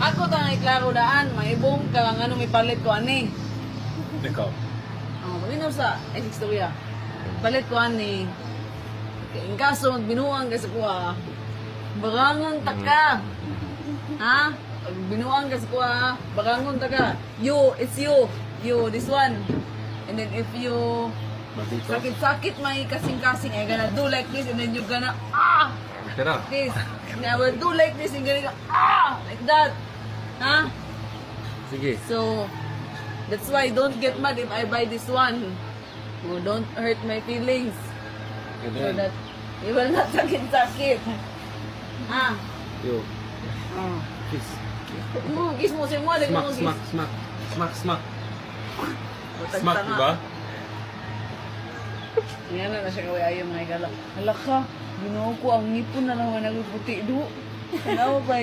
Ako tangay klaro daan, maibong ka lang ano may palit ko ani. Ikaw. Paginaw sa istorya. Palit ko ani. In kaso binuang kasi ko barangon taka. Ha? Pag binuang kasi ko barangon taka. You, it's you. You, this one. And then if you sakit-sakit may kasing-kasing, I gonna do like this and then you gonna Tira. this. And I will do like this and gonna like that. Ha? Sige. So, that's why don't get mad if I buy this one. Oh, don't hurt my feelings. So that you will not sakit-sakit. Ha? Yo. Oh. Kiss. Kiss mo siya mo. Smack, smack, smack. Smack, smack. Smack, diba? Yan na siya kaway ayaw mga igala. Hala ka, ginawa ko ang ngipon na lang nagputi do. Ano ba